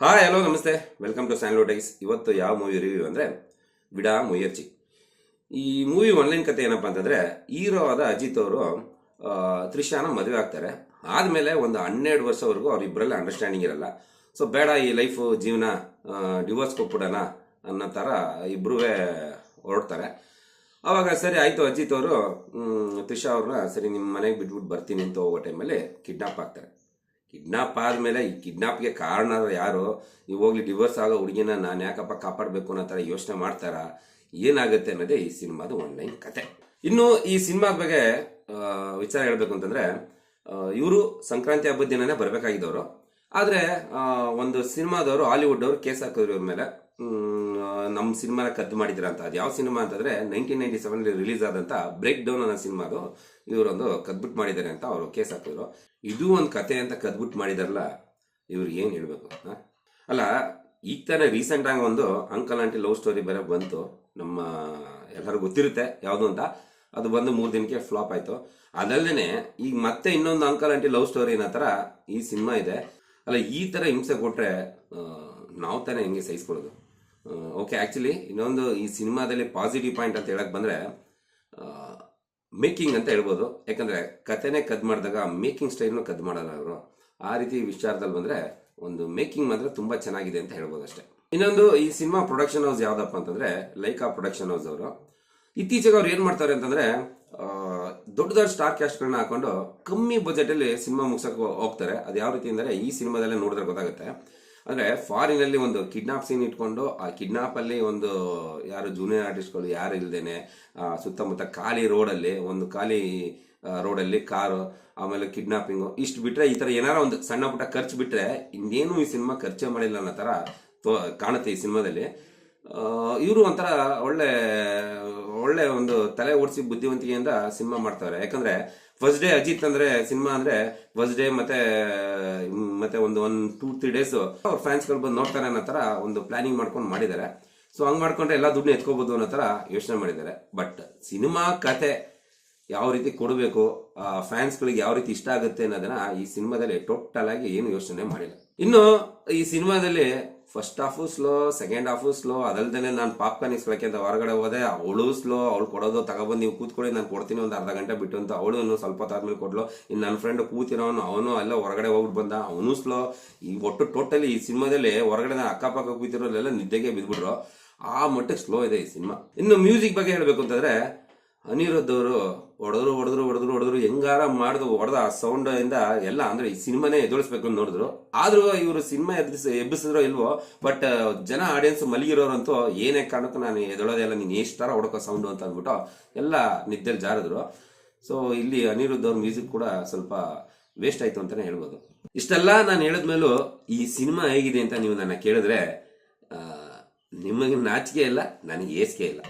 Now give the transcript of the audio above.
Hi hello ನಮಸ್ತೆ, welcome to ಸ್ಯಾನ್ಲೋಟೈಸ್. ಇವತ್ತು ಯಾವ ಮೂವಿ ರಿವ್ಯೂ ಅಂದರೆ ವಿಡಾ ಮುಯರ್ಜಿ. ಈ ಮೂವಿ ಆನ್ಲೈನ್ ಕತೆ ಏನಪ್ಪ ಅಂತಂದರೆ, ಹೀರೋ ಆದ ಅಜಿತ್ ಅವರು ತ್ರಿಷಾನ ಮದುವೆ ಆಗ್ತಾರೆ. ಆದಮೇಲೆ ಒಂದು 12 ವರ್ಷವರೆಗೂ ಅವರಿಬ್ಬರಲ್ಲಿ ಅಂಡರ್ಸ್ಟ್ಯಾಂಡಿಂಗ್ ಇರಲ್ಲ. ಸೊ ಬೇಡ, ಈ ಲೈಫು ಜೀವನ ಡಿವೋರ್ಸ್ ಕೊಟ್ಬಿಡೋಣ ಅನ್ನೋ ಥರ ಇಬ್ಬರೂ ಹೊರಡ್ತಾರೆ. ಆವಾಗ ಸರಿ ಆಯಿತು, ಅಜಿತ್ ಅವರು ತ್ರಿಷಾ ಅವ್ರನ್ನ ಸರಿ ನಿಮ್ಮ ಮನೆಗೆ ಬಿಟ್ಬಿಟ್ಟು ಬರ್ತೀನಿ ಅಂತ ಹೋಗೋ ಟೈಮಲ್ಲಿ ಕಿಡ್ನಾಪ್ ಆಗ್ತಾರೆ. ಕಿಡ್ನಾಪ್ ಆದಮೇಲೆ ಈ ಕಿಡ್ನಾಪ್ಗೆ ಕಾರಣ ಯಾರು, ಈ ಹೋಗ್ಲಿ ಡಿವೋರ್ಸ್ ಆಗೋ ಹುಡುಗಿನ ನಾನು ಯಾಕಪ್ಪ ಕಾಪಾಡಬೇಕು ಅನ್ನೋ ಥರ ಯೋಚನೆ ಮಾಡ್ತಾರ, ಏನಾಗುತ್ತೆ ಅನ್ನೋದೇ ಈ ಸಿನಿಮಾದ ಆನ್ಲೈನ್ ಕತೆ. ಇನ್ನು ಈ ಸಿನಿಮಾದ ಬಗ್ಗೆ ವಿಚಾರ ಹೇಳಬೇಕು ಅಂತಂದರೆ, ಇವರು ಸಂಕ್ರಾಂತಿ ಹಬ್ಬದ ದಿನನೇ ಬರಬೇಕಾಗಿದ್ದವರು. ಆದರೆ ಒಂದು ಸಿನಿಮಾದವರು ಹಾಲಿವುಡ್ ಅವರು ಕೇಸ್ ಹಾಕಿದ್ರು ಇವ್ರ ಮೇಲೆ, ನಮ್ಮ ಸಿನಿಮಾನ ಕದ್ದು ಮಾಡಿದ್ರ ಅಂತ. ಅದು ಯಾವ ಸಿನಿಮಾ ಅಂತಂದರೆ 1997 ರಿಲೀಸ್ ಆದಂಥ ಬ್ರೇಕ್ ಡೌನ್ ಅನ್ನೋ ಸಿನಿಮಾದು ಇವರೊಂದು ಕದ್ಬಿಟ್ಟು ಮಾಡಿದ್ದಾರೆ ಅಂತ ಅವರು ಕೇಸ್ ಹಾಕಿದ್ರು. ಇದು ಒಂದು ಕತೆ ಅಂತ ಕದ್ಬಿಟ್ಟು ಮಾಡಿದಾರಲ್ಲ, ಇವ್ರಿಗೆ ಏನು ಹೇಳಬೇಕು ಅಲ್ಲ. ಈಗ ತಾನೇ ರೀಸೆಂಟಾಗಿ ಒಂದು ಅಂಕಲ್ ಆಂಟಿ ಲವ್ ಸ್ಟೋರಿ ಬೇರೆ ಬಂತು, ನಮ್ಮ ಎಲ್ಲರಿಗೂ ಗೊತ್ತಿರುತ್ತೆ ಯಾವುದು ಅಂತ. ಅದು ಬಂದು 3 ದಿನಕ್ಕೆ ಫ್ಲಾಪ್ ಆಯಿತು. ಅದಲ್ಲದೆ ಈಗ ಮತ್ತೆ ಇನ್ನೊಂದು ಅಂಕಲ್ ಆಂಟಿ ಲವ್ ಸ್ಟೋರಿ ಅನ್ನೋ ಥರ ಈ ಸಿನಿಮಾ ಇದೆ ಅಲ್ಲ. ಈ ಥರ ಹಿಂಸೆ ಕೊಟ್ಟರೆ ನಾವು ತಾನೇ ಹೆಂಗೆ ಸಹಿಸ್ಕೊಳ್ಳೋದು? ಓಕೆ, ಆ್ಯಕ್ಚುಲಿ ಇನ್ನೊಂದು ಈ ಸಿನಿಮಾದಲ್ಲಿ ಪಾಸಿಟಿವ್ ಪಾಯಿಂಟ್ ಅಂತ ಹೇಳಕ್ ಬಂದರೆ ಮೇಕಿಂಗ್ ಅಂತ ಹೇಳ್ಬೋದು. ಯಾಕಂದರೆ ಕತೆನೇ ಕದ್ ಮಾಡಿದಾಗ ಮೇಕಿಂಗ್ ಸ್ಟೈಲ್ನು ಕದ್ ಮಾಡಲ್ಲ ಅವರು. ಆ ರೀತಿ ವಿಚಾರದಲ್ಲಿ ಬಂದರೆ ಒಂದು ಮೇಕಿಂಗ್ ಮಾತ್ರ ತುಂಬ ಚೆನ್ನಾಗಿದೆ ಅಂತ ಹೇಳ್ಬೋದು ಅಷ್ಟೇ. ಇನ್ನೊಂದು, ಈ ಸಿನಿಮಾ ಪ್ರೊಡಕ್ಷನ್ ಹೌಸ್ ಯಾವುದಪ್ಪ ಅಂತಂದರೆ ಲೈಕಾ ಪ್ರೊಡಕ್ಷನ್ ಹೌಸ್ ಅವರು. ಇತ್ತೀಚೆಗೆ ಅವ್ರು ಏನು ಮಾಡ್ತಾರೆ ಅಂತಂದರೆ, ದೊಡ್ಡ ದೊಡ್ಡ ಸ್ಟಾರ್ ಕ್ಯಾಸ್ಟ್ಗಳನ್ನ ಹಾಕೊಂಡು ಕಮ್ಮಿ ಬಜೆಟಲ್ಲಿ ಸಿನಿಮಾ ಮುಗ್ಸಕ್ಕೆ ಹೋಗ್ತಾರೆ. ಅದು ಯಾವ ರೀತಿ ಅಂದರೆ, ಈ ಸಿನಿಮಾದಲ್ಲೇ ನೋಡಿದ್ರೆ ಗೊತ್ತಾಗುತ್ತೆ. ಅಂದರೆ ಫಾರಿನಲ್ಲಿ ಒಂದು ಕಿಡ್ನಾಪ್ ಸೀನ್ ಇಟ್ಕೊಂಡು ಆ ಕಿಡ್ನಾಪಲ್ಲಿ ಒಂದು ಯಾರು ಜೂನಿಯರ್ ಆರ್ಟಿಸ್ಟ್ಗಳು ಯಾರು ಇಲ್ಲದೇನೆ ಸುತ್ತಮುತ್ತ ಖಾಲಿ ರೋಡಲ್ಲಿ, ಒಂದು ಖಾಲಿ ರೋಡಲ್ಲಿ ಕಾರು, ಆಮೇಲೆ ಕಿಡ್ನಾಪಿಂಗು, ಇಷ್ಟು ಬಿಟ್ಟರೆ ಈ ಥರ ಏನಾರ ಒಂದು ಸಣ್ಣ ಪುಟ್ಟ ಖರ್ಚು ಬಿಟ್ಟರೆ ಇನ್ನೇನು ಈ ಸಿನಿಮಾ ಖರ್ಚೇ ಮಾಡಿಲ್ಲ ಅನ್ನೋ ಥರ ಕಾಣುತ್ತೆ ಈ ಸಿನಿಮಾದಲ್ಲಿ. ಇವರು ಒಂಥರ ಒಳ್ಳೆ ಒಂದು ತಲೆ ಓಡಿಸಿ ಬುದ್ಧಿವಂತಿಕೆಯಿಂದ ಸಿನಿಮಾ ಮಾಡ್ತಾರೆ. ಯಾಕಂದರೆ ಫಸ್ಟ್ ಡೇ ಅಜಿತ್ ಅಂದರೆ ಸಿನಿಮಾ ಅಂದರೆ ಫಸ್ಟ್ ಡೇ ಮತ್ತೆ ಒಂದು 1-2-3 ಡೇಸ್ ಅವ್ರ ಫ್ಯಾನ್ಸ್ಗಳು ಬಂದು ನೋಡ್ತಾರೆ ಅನ್ನೋ ಥರ ಒಂದು ಪ್ಲಾನಿಂಗ್ ಮಾಡ್ಕೊಂಡು ಮಾಡಿದ್ದಾರೆ. ಸೊ ಹಂಗೆ ಮಾಡ್ಕೊಂಡ್ರೆ ಎಲ್ಲ ದುಡ್ಡು ಎತ್ಕೋಬೋದು ಅನ್ನೋ ಥರ ಯೋಚನೆ ಮಾಡಿದ್ದಾರೆ. ಬಟ್ ಸಿನಿಮಾ ಕತೆ ಯಾವ ರೀತಿ ಕೊಡಬೇಕು, ಫ್ಯಾನ್ಸ್ಗಳಿಗೆ ಯಾವ ರೀತಿ ಇಷ್ಟ ಆಗುತ್ತೆ ಅನ್ನೋದನ್ನ ಈ ಸಿನಿಮಾದಲ್ಲಿ ಟೋಟಲ್ ಆಗಿ ಏನು ಯೋಚನೆ ಮಾಡಿಲ್ಲ. ಇನ್ನು ಈ ಸಿನಿಮಾದಲ್ಲಿ first half slow, second half slow. ಅದಲ್ದೇ ನಾನು ಪಾಪ್ಕಾರ್ನ್ ಇಸ್ಕೊಳಕ್ಕೆ ಅಂತ ಹೊರಗಡೆ ಹೋದೆ, ಅವಳು ಸ್ಲೋ. ಅವಳು ಕೊಡೋದು ತಗೊಬಂದು ನೀವು ಕೂತ್ಕೊಳ್ಳಿ ನಾನು ಕೊಡ್ತೀನಿ ಒಂದು ಅರ್ಧ ಗಂಟೆ ಬಿಟ್ಟು ಅಂತ ಅವಳು ಸ್ವಲ್ಪ ಹೊತ್ತಾದ್ಮೇಲೆ ಕೊಡ್ಲು. ಇನ್ನು ನನ್ನ ಫ್ರೆಂಡ್ ಕೂತಿರೋನು ಅವನು ಎಲ್ಲ ಹೊರಗಡೆ ಹೋಗ್ಬಿಟ್ಟು ಬಂದ, ಅವನು ಸ್ಲೋ. ಈ ಒಟ್ಟು ಟೋಟಲಿ ಈ ಸಿನಿಮಾದಲ್ಲಿ ಹೊರಗಡೆ ಅಕ್ಕಪಕ್ಕ ಕೂತಿರೋರೆಲ್ಲ ನಿದ್ದೆಗೆ ಬಿದ್ಬಿಟ್ರು. ಆ ಮಟ್ಟಕ್ಕೆ ಸ್ಲೋ ಇದೆ ಈ ಸಿನಿಮಾ. ಇನ್ನು ಮ್ಯೂಸಿಕ್ ಬಗ್ಗೆ ಹೇಳಬೇಕು ಅಂತಂದ್ರೆ, ಅನಿರುದ್ಧ್ ಅವರು ಹೊಡೆದ್ರು ಹೆಂಗಾರ ಮಾಡಿದ್ರು, ಹೊಡೆದ ಆ ಸೌಂಡ್ ಇಂದ ಎಲ್ಲ ಅಂದ್ರೆ ಈ ಸಿನಿಮಾನೇ ಎದುರಿಸ್ಬೇಕು ಅಂತ ನೋಡಿದ್ರು. ಆದ್ರೂ ಇವರು ಸಿನಿಮಾ ಎಬ್ಬಿಸಿದ್ರೋ ಇಲ್ವೋ, ಬಟ್ ಜನ ಆಡಿಯನ್ಸ್ ಮಲಗಿರೋರಂತೂ ಏನೇ ಕಾರಣಕ್ಕೂ ನಾನು ಎದೊಳೋದೆಲ್ಲ ನೀನು ಎಷ್ಟು ತರ ಹೊಡ್ಕೋ ಸೌಂಡ್ ಅಂತ ಅಂದ್ಬಿಟ್ಟು ಎಲ್ಲ ನಿದ್ದೆಲ್ಲಿ ಜಾರಿದ್ರು. ಸೊ ಇಲ್ಲಿ ಅನಿರುದ್ಧ್ ಅವ್ರ ಮ್ಯೂಸಿಕ್ ಕೂಡ ಸ್ವಲ್ಪ ವೇಸ್ಟ್ ಆಯ್ತು ಅಂತಾನೆ ಹೇಳ್ಬೋದು. ಇಷ್ಟೆಲ್ಲ ನಾನು ಹೇಳಿದ್ಮೇಲೂ ಈ ಸಿನಿಮಾ ಹೇಗಿದೆ ಅಂತ ನೀವು ನನ್ನ ಕೇಳಿದ್ರೆ ನಿಮಗೆ ನಾಚಿಕೆ ಇಲ್ಲ, ನನಗೆ ಏಸಿಕೆ ಇಲ್ಲ.